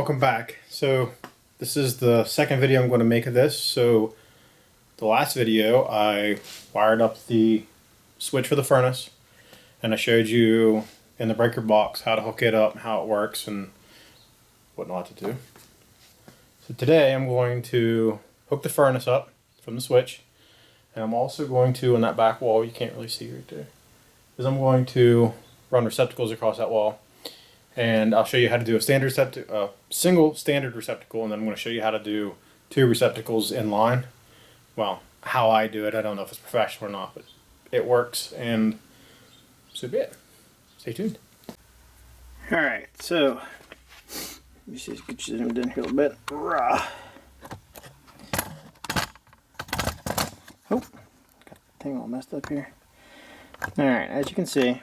welcome back. So this is the second video I'm going to make of this. So the last video I wired up the switch for the furnace and I showed you in the breaker box how to hook it up, how it works and what not to do. So today I'm going to hook the furnace up from the switch, and I'm also going to, on that back wall, you can't really see right there, is I'm going to run receptacles across that wall. And I'll show you how to do a single standard receptacle, and then I'm going to show you how to do two receptacles in line. Well, how I do it, I don't know if it's professional or not, but it works, and so be it. Stay tuned. Alright, so let me see if I can zoom in here a little bit. Oh, got the thing all messed up here. Alright, as you can see,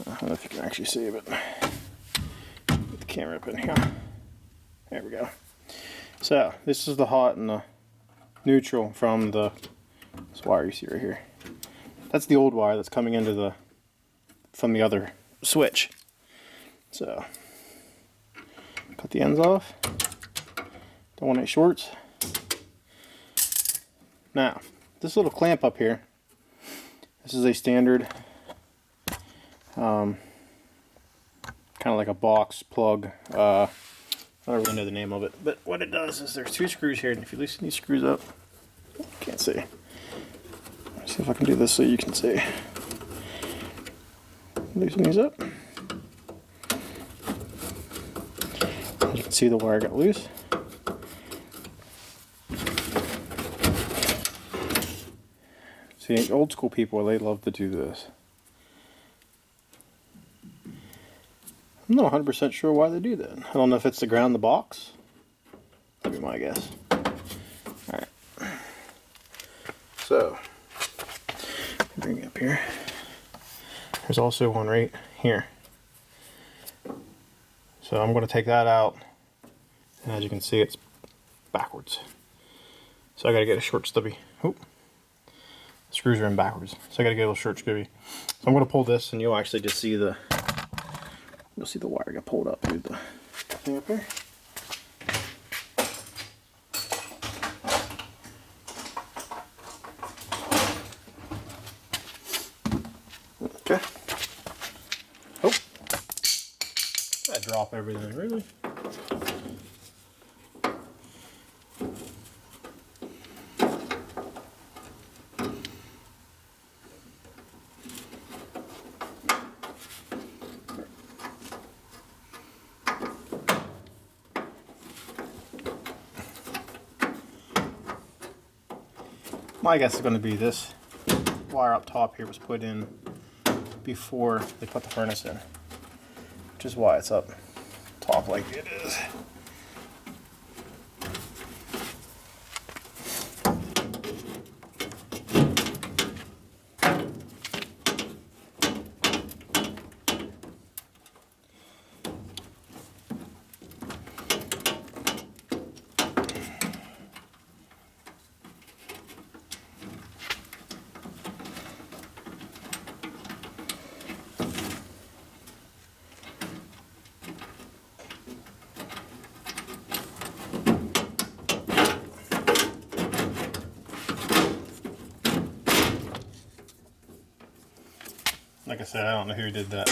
I don't know if you can actually see, but put the camera up in here. There we go. So this is the hot and the neutral from this wire you see right here. That's the old wire that's coming into from the other switch. So cut the ends off. Don't want any shorts. Now this little clamp up here. This is a standard. Kind of like a box plug. I don't really know the name of it, but what it does is there's two screws here, and if you loosen these screws up, can't see. Let's see if I can do this so you can see. Loosen these up. As you can see, the wire got loose. See, old school people, they love to do this. I'm not 100% sure why they do that. I don't know if it's to ground the box. That'd be my guess. Alright. So, bring it up here. There's also one right here. So I'm going to take that out. And as you can see, it's backwards. So I got to get a short stubby. Oop. The screws are in backwards. So I got to get a little short stubby. So I'm going to pull this, and you'll actually just see the wire get pulled up through the thing up here. Okay. Oh, I drop everything, really. My guess is going to be this wire up top here was put in before they put the furnace in, which is why it's up top like it is. Like I said, I don't know who did that.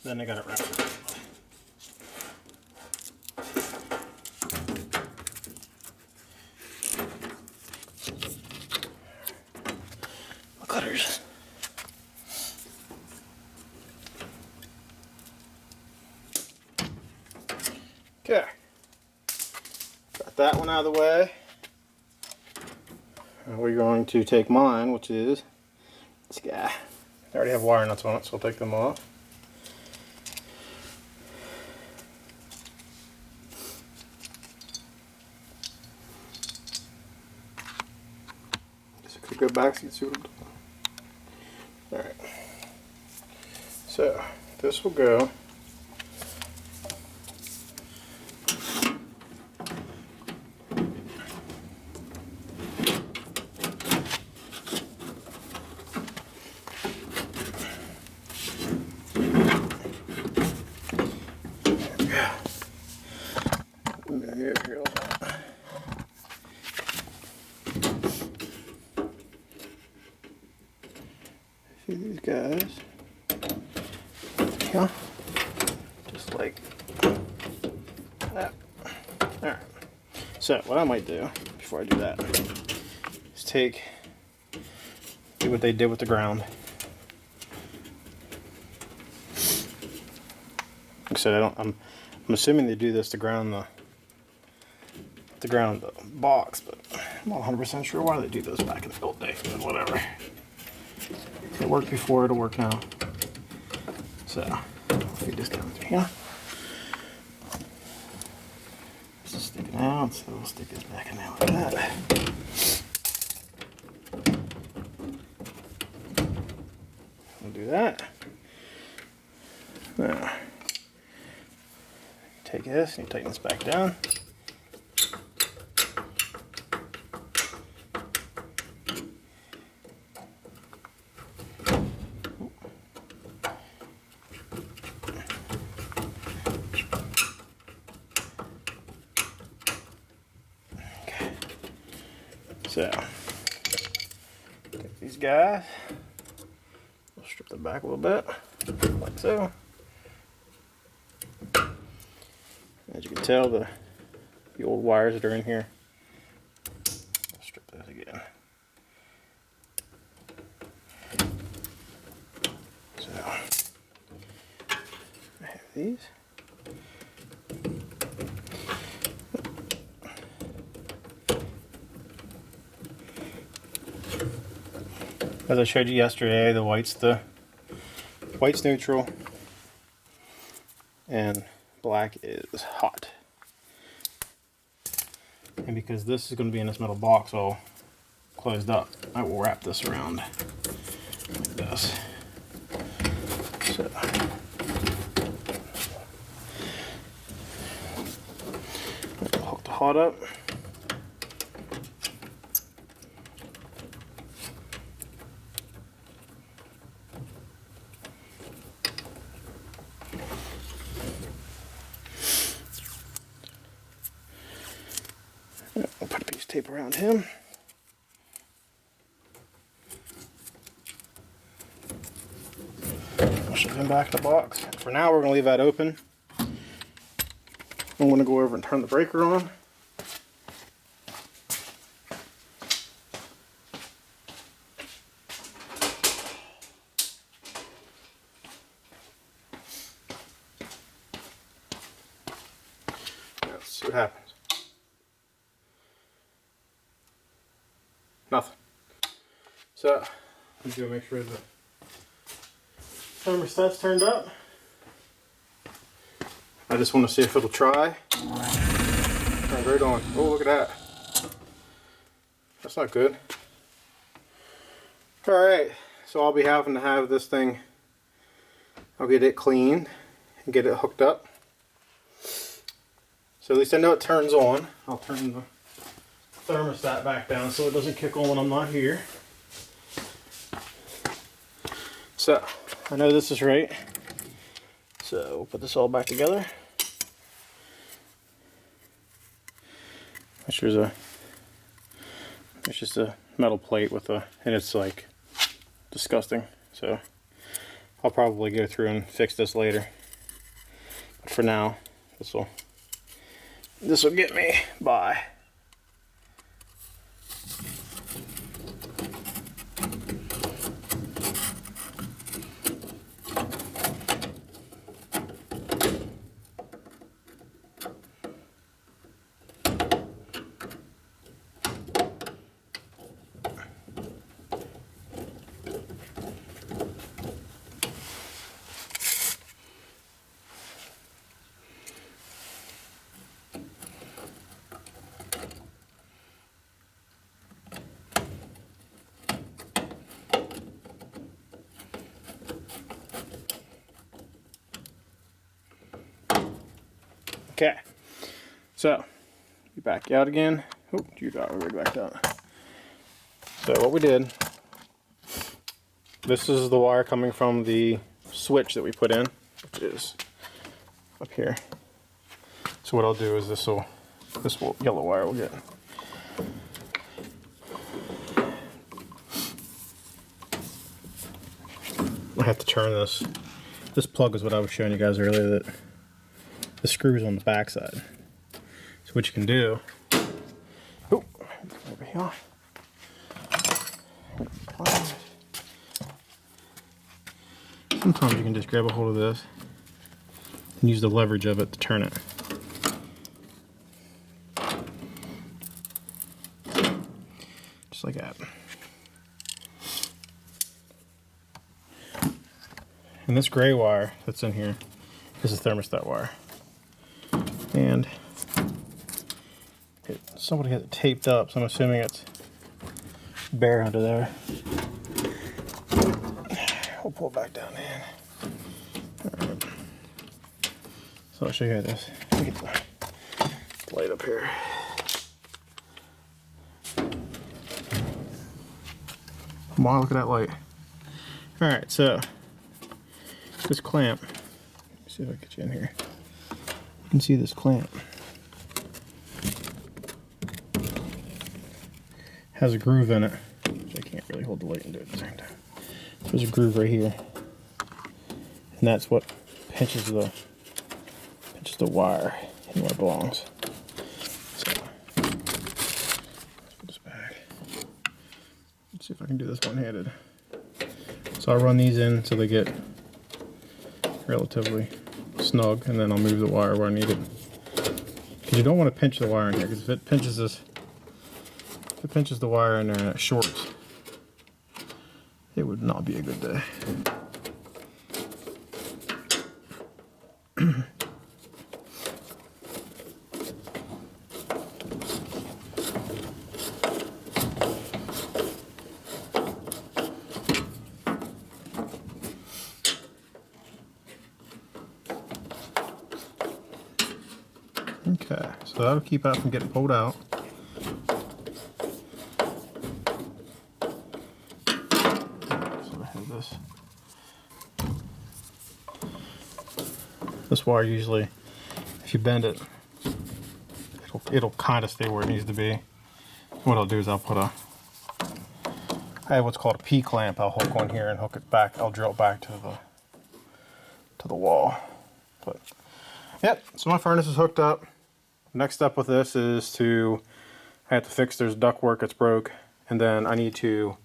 Then I got it wrapped around. My cutters. Okay. Got that one out of the way. And we're going to take mine, which is this guy. I already have wire nuts on it, so I'll take them off. Guess I could go back so you can see what I'm doing. Alright. So, this will go Here, here, see these guys? Yeah. Just like that. Alright. So what I might do before I do that is do what they did with the ground. Like I said, I'm assuming they do this to ground the box, but I'm not 100% sure why they do this back in the old days, but whatever. It worked before, it'll work now. So I'll feed this down through here. This is sticking out, so we'll stick this back in there like that. We'll do that. Now, take this and you tighten this back down. Okay. So, take these guys. We'll strip them back a little bit, like so. As you can tell, the old wires that are in here. I'll strip those again. So I have these. As I showed you yesterday, the white's neutral and black is hot. And because this is going to be in this metal box all closed up, I will wrap this around like this. So I'll hook the hot up. I'll put a piece of tape around him. I'll shove him back in the box. For now, we're going to leave that open. I'm going to go over and turn the breaker on. Let's see what happens. Nothing. So I'm just gonna make sure the thermostat's turned up. I just want to see if it'll try. Turn right on. Oh, look at that. That's not good. Alright, so I'll be having to have this thing, I'll get it cleaned and get it hooked up. So at least I know it turns on. I'll turn the thermostat back down so it doesn't kick on when I'm not here. So I know this is right, so we'll put this all back together. It's just a metal plate with and it's like disgusting, so I'll probably go through and fix this later, but for now this will get me by. Okay, so you back out again. Oh, you got already backed out. So what we did, this is the wire coming from the switch that we put in, which is up here. So what I'll do is this yellow wire will get. I have to turn this. This plug is what I was showing you guys earlier, that the screws on the back side. So what you can do, oh, over here. Sometimes you can just grab a hold of this and use the leverage of it to turn it. Just like that. And this gray wire that's in here is the thermostat wire. And somebody has it taped up, so I'm assuming it's bare under there. We'll pull it back down in. Alright. So I'll show you this. Get the light up here. Wow, look at that light. Alright, so this clamp, let me see if I can get you in here. You can see this clamp has a groove in it, which I can't really hold the light and do it at the same time. So there's a groove right here, and that's what pinches the wire in where it belongs. So let's put this back. Let's see if I can do this one-handed. So I'll run these in so they get relatively snug, and then I'll move the wire where I need it. Because you don't want to pinch the wire in here, because if it pinches the wire in there and it shorts, it would not be a good day. Okay, so that'll keep that from getting pulled out. So I have this. This wire usually, if you bend it, it'll kind of stay where it needs to be. What I'll do is I have what's called a P clamp. I'll hook one here and hook it back. I'll drill it back to the wall. But yep, so my furnace is hooked up. Next step with this is I have to fix, there's ductwork that's broke, and then I need to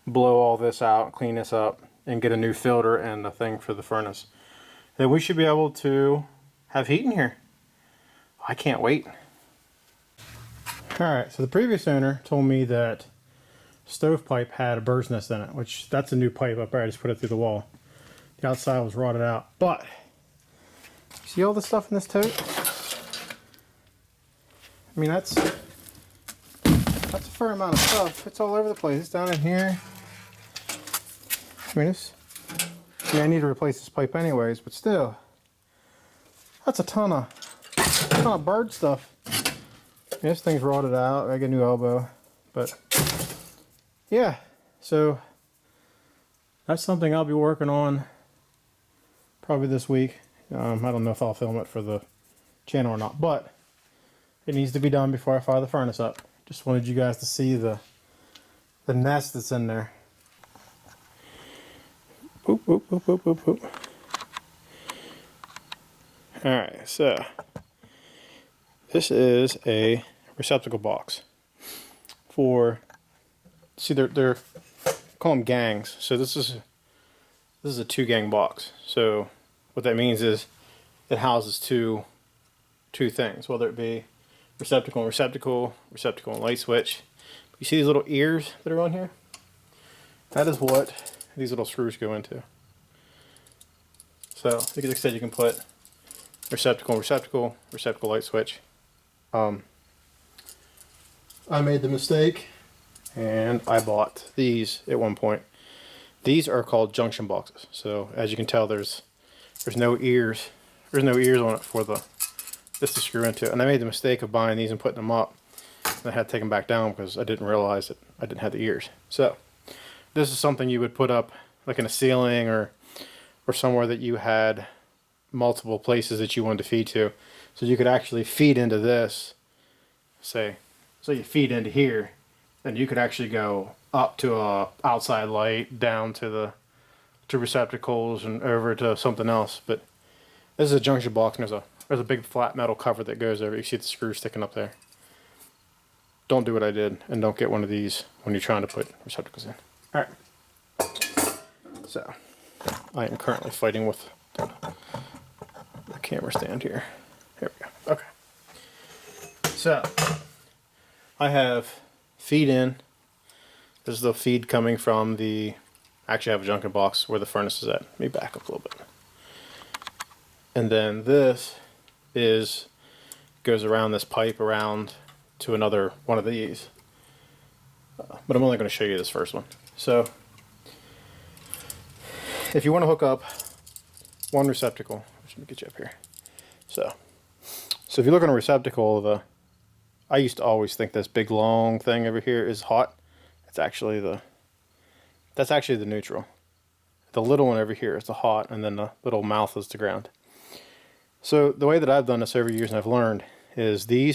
blow all this out, clean this up, and get a new filter and a thing for the furnace. Then we should be able to have heat in here. I can't wait. Alright, so the previous owner told me that stovepipe had a bird's nest in it, which that's a new pipe up there. I just put it through the wall. The outside was rotted out, but see all the stuff in this tote? I mean, that's a fair amount of stuff. It's all over the place. It's down in here. I need to replace this pipe anyways, but still, that's a ton of bird stuff. This thing's rotted out. I get a new elbow, but yeah. So that's something I'll be working on probably this week. I don't know if I'll film it for the channel or not, but it needs to be done before I fire the furnace up. Just wanted you guys to see the nest that's in there. Boop, boop, boop, boop, boop, boop. Alright, so this is a receptacle box for, see, they're call them gangs. So this is a 2-gang box. So what that means is it houses two things, whether it be receptacle and receptacle, receptacle and light switch. You see these little ears that are on here? That is what these little screws go into. So like I said, you can put receptacle, receptacle, receptacle, light switch. I made the mistake and I bought these at one point. These are called junction boxes. So as you can tell, there's no ears. There's no ears on it for this to screw into. And I made the mistake of buying these and putting them up. And I had to take them back down because I didn't realize that I didn't have the ears. So this is something you would put up like in a ceiling or somewhere that you had multiple places that you wanted to feed to. So you could actually feed into this, say, so you feed into here, then you could actually go up to a outside light, down to the receptacles, and over to something else. But this is a junction box, and there's a big flat metal cover that goes over. You see the screw sticking up there. Don't do what I did, and don't get one of these when you're trying to put receptacles in. All right. So I am currently fighting with the camera stand here. Here we go. Okay. So I have feed in. This is the feed coming from the. Actually, I have a junction box where the furnace is at. Let me back up a little bit. And then this goes around this pipe around to another one of these. But I'm only going to show you this first one. So if you want to hook up one receptacle, let me get you up here. So if you look on a receptacle, I used to always think this big long thing over here is hot. It's actually that's actually the neutral. The little one over here is the hot, and then the little mouth is the ground. So the way that I've done this over years and I've learned is the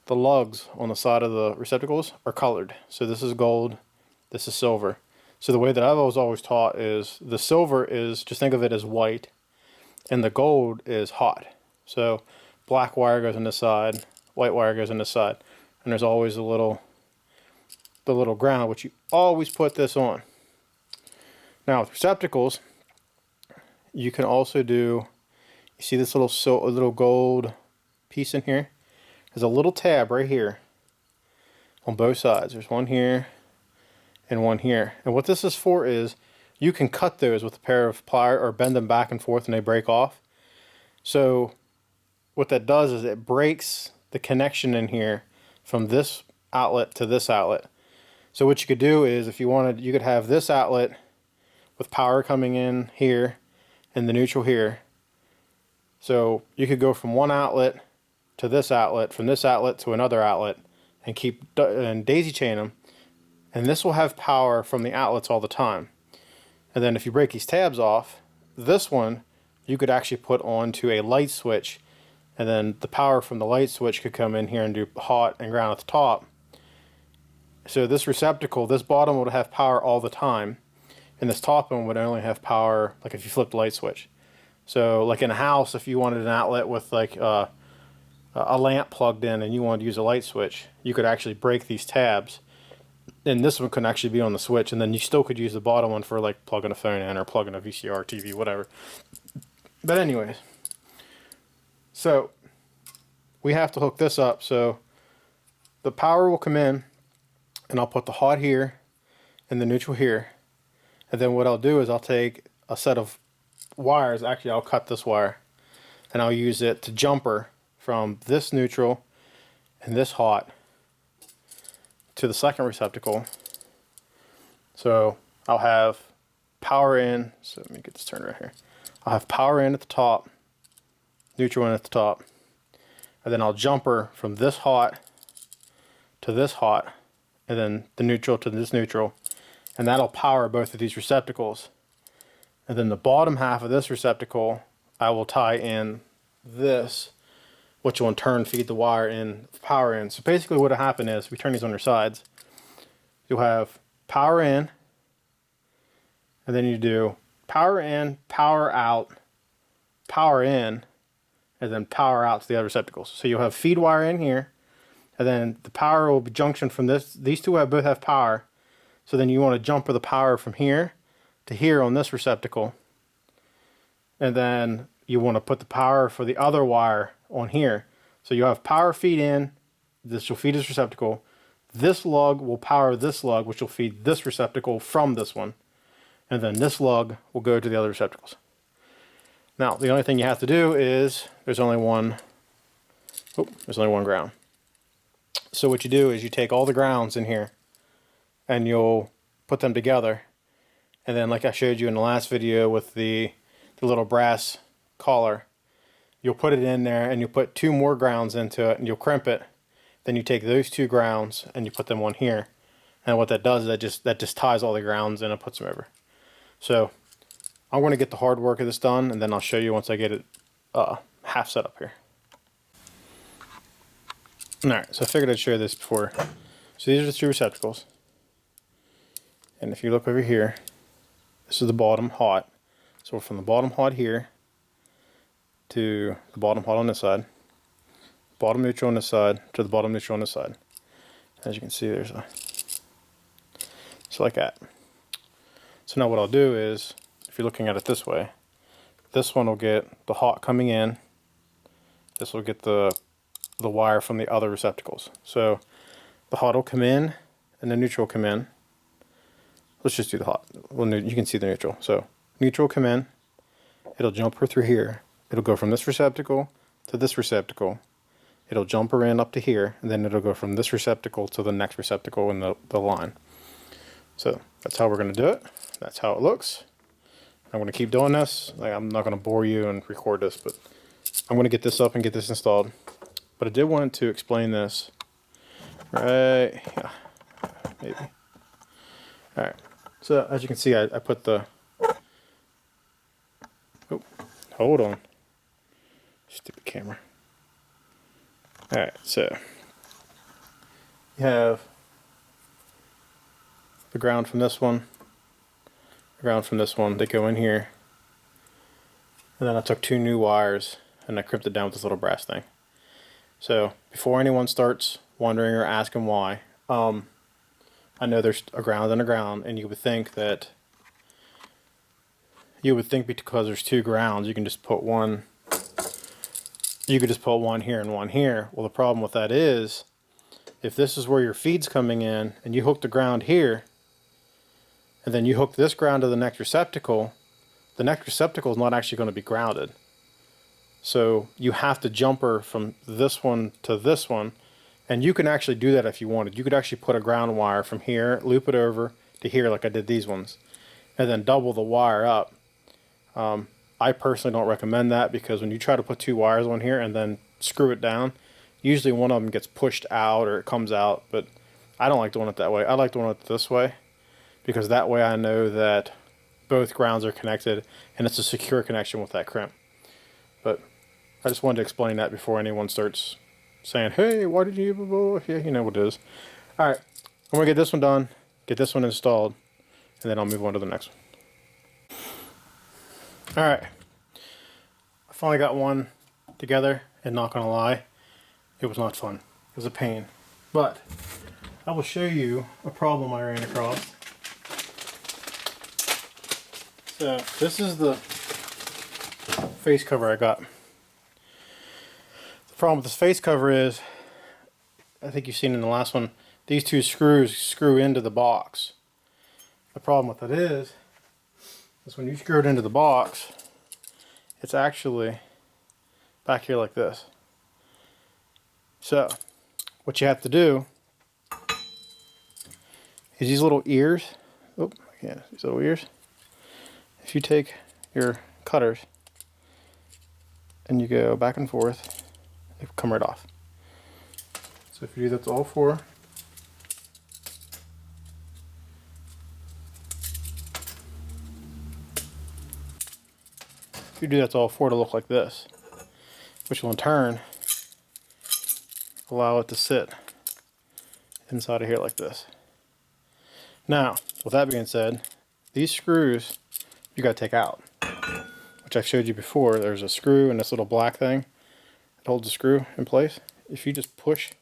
lugs on the side of the receptacles are colored. So this is gold, this is silver. So the way that I've always taught is the silver is, just think of it as white, and the gold is hot. So black wire goes on this side, white wire goes on this side, and there's always the little ground, which you always put this on. Now with receptacles, you can also do, you see this little gold piece in here? There's a little tab right here on both sides. There's one here and one here. And what this is for is you can cut those with a pair of pliers or bend them back and forth and they break off. So what that does is it breaks the connection in here from this outlet to this outlet. So what you could do is, if you wanted, you could have this outlet with power coming in here and the neutral here. So you could go from one outlet to this outlet, from this outlet to another outlet, and daisy chain them, and this will have power from the outlets all the time. And then if you break these tabs off, this one you could actually put onto a light switch, and then the power from the light switch could come in here and do hot and ground at the top. So this receptacle, this bottom would have power all the time, and this top one would only have power like if you flipped the light switch. So like in a house, if you wanted an outlet with like a lamp plugged in and you wanted to use a light switch, you could actually break these tabs, and this one could actually be on the switch, and then you still could use the bottom one for like plugging a phone in or plugging a VCR, TV, whatever. But anyways, so we have to hook this up. So the power will come in, and I'll put the hot here and the neutral here, and then what I'll do is I'll take a set of wires. Actually, I'll cut this wire and I'll use it to jumper from this neutral and this hot to the second receptacle. So I'll have power in, so let me get this turned right here. I'll have power in at the top, neutral in at the top, and then I'll jumper from this hot to this hot, and then the neutral to this neutral, and that'll power both of these receptacles. And then the bottom half of this receptacle, I will tie in this, which will in turn feed the wire in, power in. So basically what will happen is, we turn these on their sides, you'll have power in, and then you do power in, power out, power in, and then power out to the other receptacles. So you'll have feed wire in here, and then the power will be junctioned from this. These two both have power, so then you want to jumper the power from here to here on this receptacle, and then you want to put the power for the other wire on here. So you have power feed in, this will feed this receptacle, this lug will power this lug, which will feed this receptacle from this one, and then this lug will go to the other receptacles. Now the only thing you have to do is, there's only one ground. So what you do is you take all the grounds in here and you'll put them together, and then like I showed you in the last video with the little brass collar, you'll put it in there and you'll put two more grounds into it and you'll crimp it. Then you take those two grounds and you put them on here, and what that does is that just ties all the grounds in and puts them over. So I'm going to get the hard work of this done, and then I'll show you once I get it half set up here. Alright, so I figured I'd show you this before. So these are the two receptacles. And if you look over here, this is the bottom hot. So from the bottom hot here to the bottom hot on this side, bottom neutral on this side to the bottom neutral on this side. As you can see, there's a, so like that. So now what I'll do is, if you're looking at it this way, this one will get the hot coming in. This will get the wire from the other receptacles. So the hot will come in and the neutral will come in. Let's just do the hot. Well, you can see the neutral. So neutral will come in. It'll jump her through here. It'll go from this receptacle to this receptacle. It'll jump her in up to here, and then it'll go from this receptacle to the next receptacle in the line. So that's how we're going to do it. That's how it looks. I'm going to keep doing this. Like, I'm not going to bore you and record this, but I'm going to get this up and get this installed. But I did want to explain this. Right, yeah, maybe. Alright, so as you can see, I put the, oh, hold on. Stupid camera. Alright, so you have the ground from this one, the ground from this one, they go in here. And then I took two new wires and I crimped it down with this little brass thing. So before anyone starts wondering or asking why, I know there's a ground and a ground, and you would think because there's two grounds, you can just put one. You could just put one here and one here. Well, the problem with that is, if this is where your feed's coming in, and you hook the ground here, and then you hook this ground to the next receptacle, the next receptacle is not actually going to be grounded. So you have to jumper from this one to this one, and you can actually do that if you wanted. You could actually put a ground wire from here, loop it over to here like I did these ones, and then double the wire up. I personally don't recommend that, because when you try to put two wires on here and then screw it down, usually one of them gets pushed out or it comes out, but I don't like doing it that way. I like doing it this way, because that way I know that both grounds are connected and it's a secure connection with that crimp. But I just wanted to explain that before anyone starts saying, hey, why did you, yeah, you know what it is. Alright, I'm going to get this one done, get this one installed, and then I'll move on to the next one. Alright, I finally got one together, and not going to lie, it was not fun. It was a pain. But I will show you a problem I ran across. So this is the face cover I got. The problem with this face cover is, I think you've seen in the last one, these two screws screw into the box. The problem with it is when you screw it into the box, it's actually back here like this. So what you have to do is these little ears, these little ears, if you take your cutters and you go back and forth, they come right off. So if you do that to all four, it'll look like this, which will in turn allow it to sit inside of here like this. Now, with that being said, these screws you got to take out, which I've showed you before. There's a screw and this little black thing that holds the screw in place. If you just push,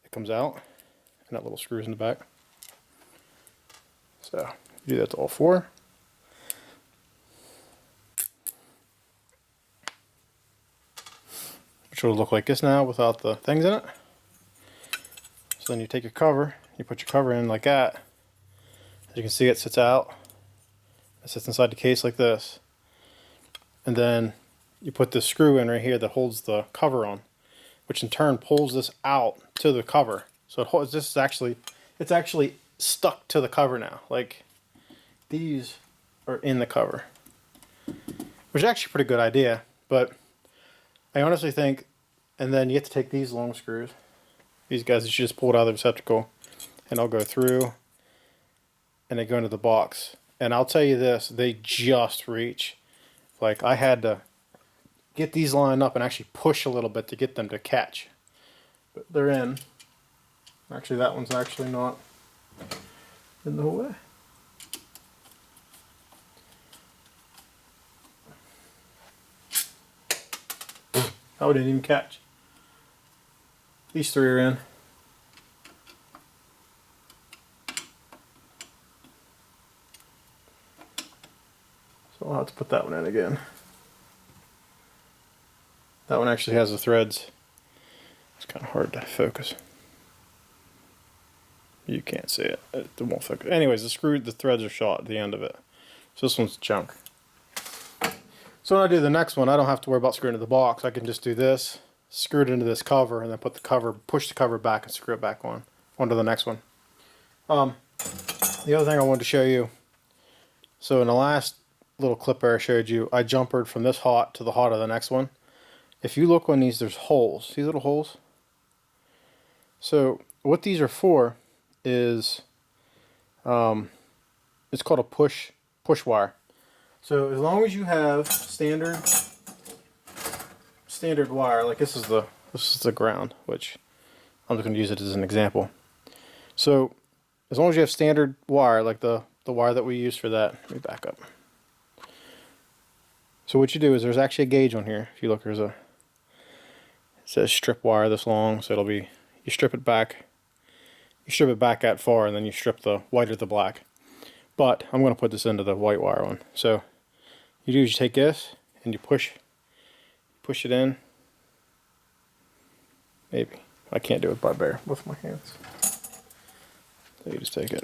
it comes out, and that little screw's in the back. So you do that to all four. Which will look like this now without the things in it. So then you take your cover, you put your cover in like that. As you can see, it sits out. It sits inside the case like this. And then you put this screw in right here that holds the cover on, which in turn pulls this out to the cover. So it holds, this is actually, it's actually stuck to the cover now. Like, these are in the cover, which is actually a pretty good idea. But I honestly think, and then you have to take these long screws, these guys that you just pulled out of the receptacle, and I'll go through, and they go into the box. And I'll tell you this, they just reach. Like, I had to get these lined up and actually push a little bit to get them to catch. but they're in. Actually, that one's actually not in the whole way. Oh, I didn't even catch. These three are in. So I'll have to put that one in again. That one actually has the threads. It's kind of hard to focus. You can't see it. It won't focus. Anyways, the threads are shot at the end of it. So this one's junk. So when I do the next one, I don't have to worry about screwing it in the box. I can just do this, screw it into this cover, and then put the cover, push the cover back, and screw it back on onto the next one. The other thing I wanted to show you. So in the last little clip where I showed you, I jumpered from this hot to the hot of the next one. If you look on these, there's holes. See little holes? So what these are for is, it's called a push wire. So as long as you have standard wire, like this is the ground, which I'm just going to use it as an example. So as long as you have standard wire, like the wire that we use for that, let me back up. So what you do is there's actually a gauge on here. If you look, it says strip wire this long, so it'll be, you strip it back that far, and then you strip the white or the black. But I'm going to put this into the white wire one. So you do is you take this and you push it in. Maybe I can't do it with my hands. So you just take it.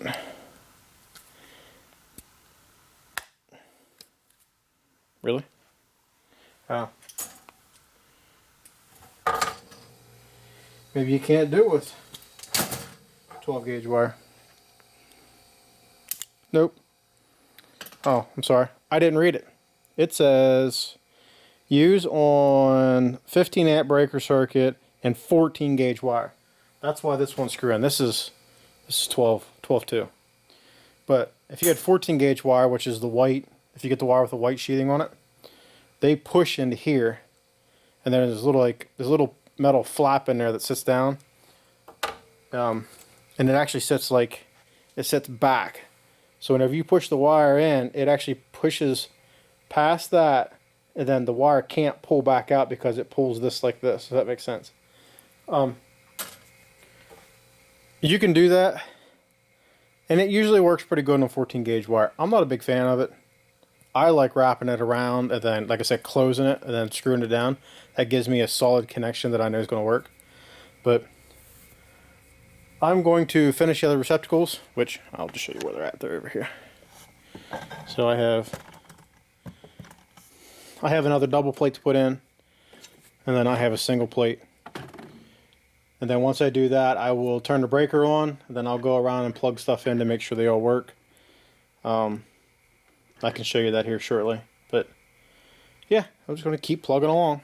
Really? Oh. Maybe you can't do it with 12 gauge wire. Nope. Oh, I'm sorry. I didn't read it. It says use on 15 amp breaker circuit and 14 gauge wire. That's why this one's screw in. This is 12 too. But if you had 14 gauge wire, which is the white, if you get the wire with the white sheathing on it, they push into here, and then there's a little metal flap in there that sits down, and it actually sits back. So whenever you push the wire in, it actually pushes past that, and then the wire can't pull back out because it pulls this like this. Does that make sense? You can do that, and it usually works pretty good on 14 gauge wire. I'm not a big fan of it. I like wrapping it around and then, like I said, closing it and then screwing it down. That gives me a solid connection that I know is going to work. But I'm going to finish the other receptacles, which I'll just show you where they're at. They're over here. So I have another double plate to put in, and then I have a single plate. And then once I do that, I will turn the breaker on, and then I'll go around and plug stuff in to make sure they all work. I can show you that here shortly. But yeah, I'm just going to keep plugging along.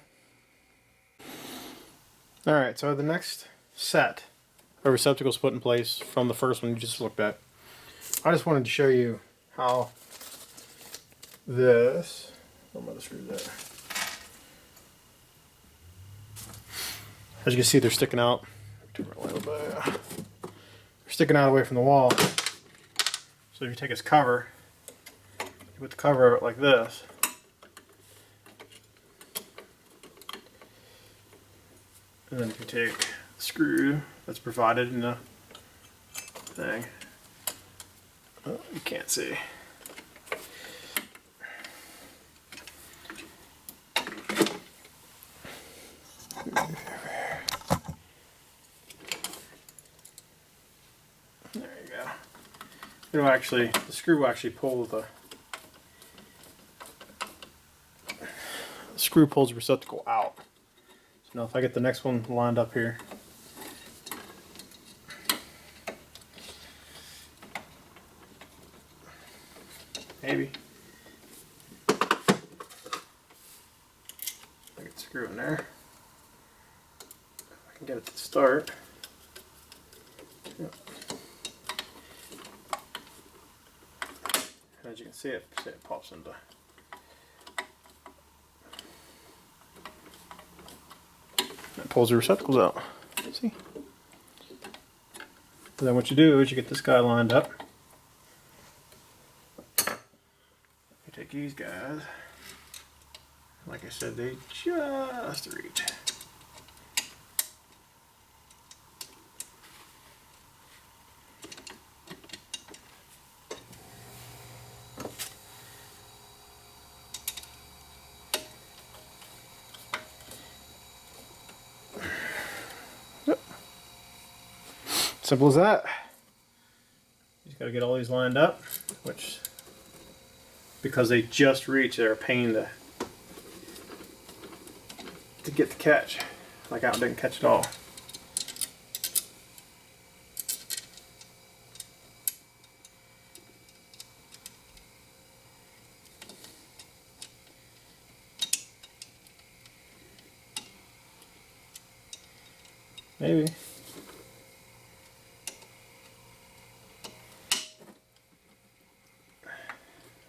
Alright, so the next set of receptacles put in place from the first one you just looked at. I just wanted to show you how this, I'm going to screw that. As you can see, they're sticking out. They're sticking out away from the wall. So if you take its cover, you put the cover over it like this. And then if you take the screw that's provided in the thing, oh, you can't see. There you go. It'll actually, the screw will actually pull the screw pulls the receptacle out. So now if I get the next one lined up here, maybe I can screw in there. If I can get it to start. Yep. As you can see, it pops into. It pulls the receptacles out. See? So then what you do is you get this guy lined up. You take these guys. Like I said, they just reach. Yep. Simple as that. You just got to get all these lined up, which, because they just reach, they're a pain to get the catch. Like I didn't catch it all. Maybe.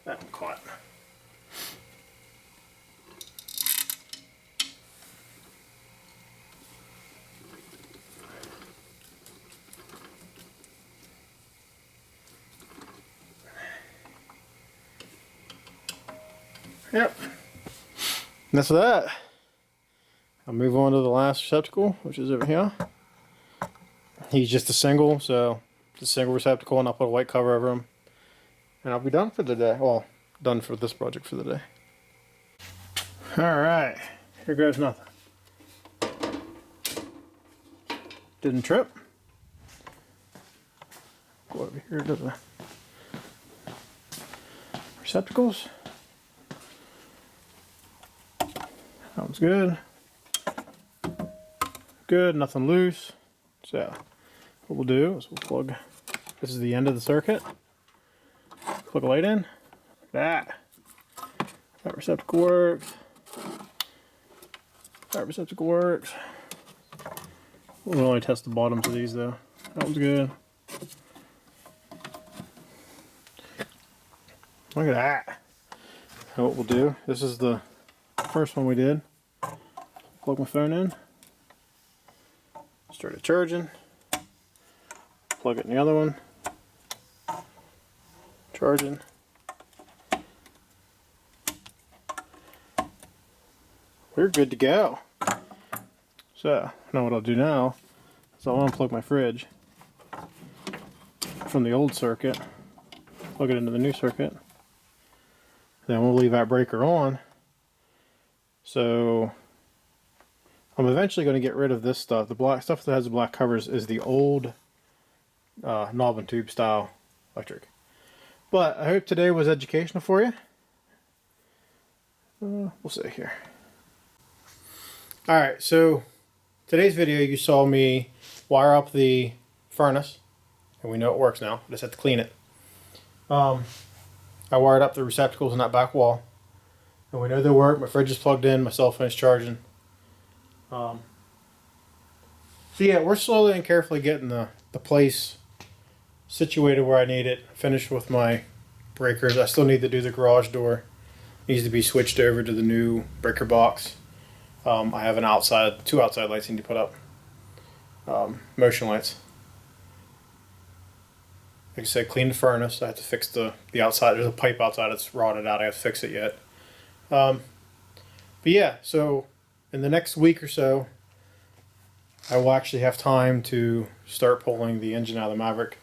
That one caught. Yep. And that's that. I'll move on to the last receptacle, which is over here. He's just a single, so it's a single receptacle, and I'll put a white cover over him. And I'll be done for the day. Well, done for this project for the day. Alright, here goes nothing. Didn't trip. Go over here to the receptacles. Sounds good. Good, nothing loose. So, what we'll do is we'll plug, this is the end of the circuit. Plug a light in, like that. That receptacle works. That receptacle works. We'll only test the bottoms of these though. That one's good. Look at that. And what we'll do, this is the first one we did. Plug my phone in. Start it charging. Plug it in the other one. Charging. We're good to go. So, now what I'll do now is I'll unplug my fridge from the old circuit, plug it into the new circuit. Then we'll leave that breaker on. So I'm eventually going to get rid of this stuff. The black stuff that has the black covers is the old knob and tube style electric. But I hope today was educational for you. We'll see here. Alright, so today's video you saw me wire up the furnace. And we know it works now. I just have to clean it. I wired up the receptacles in that back wall. And we know they work. My fridge is plugged in. My cell phone is charging. So yeah, we're slowly and carefully getting the place situated where I need it. Finished with my breakers. I still need to do the garage door. Needs to be switched over to the new breaker box. I have two outside lights I need to put up. Motion lights. Like I said, clean the furnace. I have to fix the outside. There's a pipe outside that's rotted out. I have to fix it yet. But yeah, so in the next week or so, I will actually have time to start pulling the engine out of the Maverick.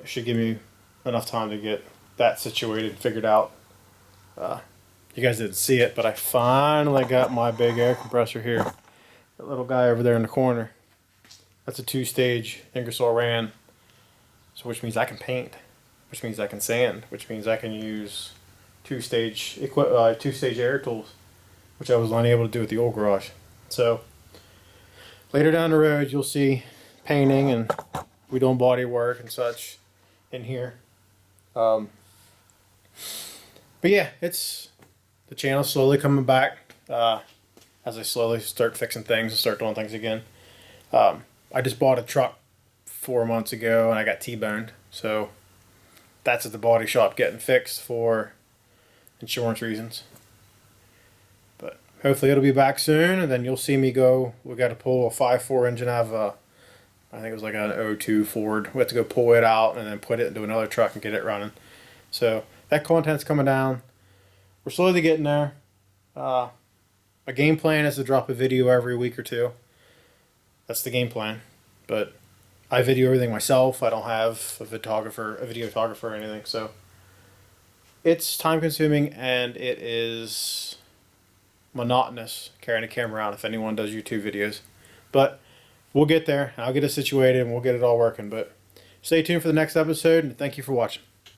It should give me enough time to get that situated, figured out. You guys didn't see it, but I finally got my big air compressor here. That little guy over there in the corner. That's a 2-stage Ingersoll Rand. So which means I can paint, which means I can sand, which means I can use two-stage air tools, which I was unable to do with the old garage. So later down the road, you'll see painting and we doing body work and such in here. But yeah, it's the channel's slowly coming back as I slowly start fixing things and start doing things again. I just bought a truck 4 months ago and I got T-boned, so that's at the body shop getting fixed for insurance reasons. But hopefully it'll be back soon, and then you'll see me go. We got to pull a 5.4 engine out of a, I think it was like an '02 Ford. We have to go pull it out and then put it into another truck and get it running. So that content's coming down. We're slowly getting there. My game plan is to drop a video every week or two. That's the game plan. But I video everything myself. I don't have a videographer or anything. So it's time consuming and it is monotonous carrying a camera around if anyone does YouTube videos. But we'll get there. I'll get it situated and we'll get it all working. But stay tuned for the next episode, and thank you for watching.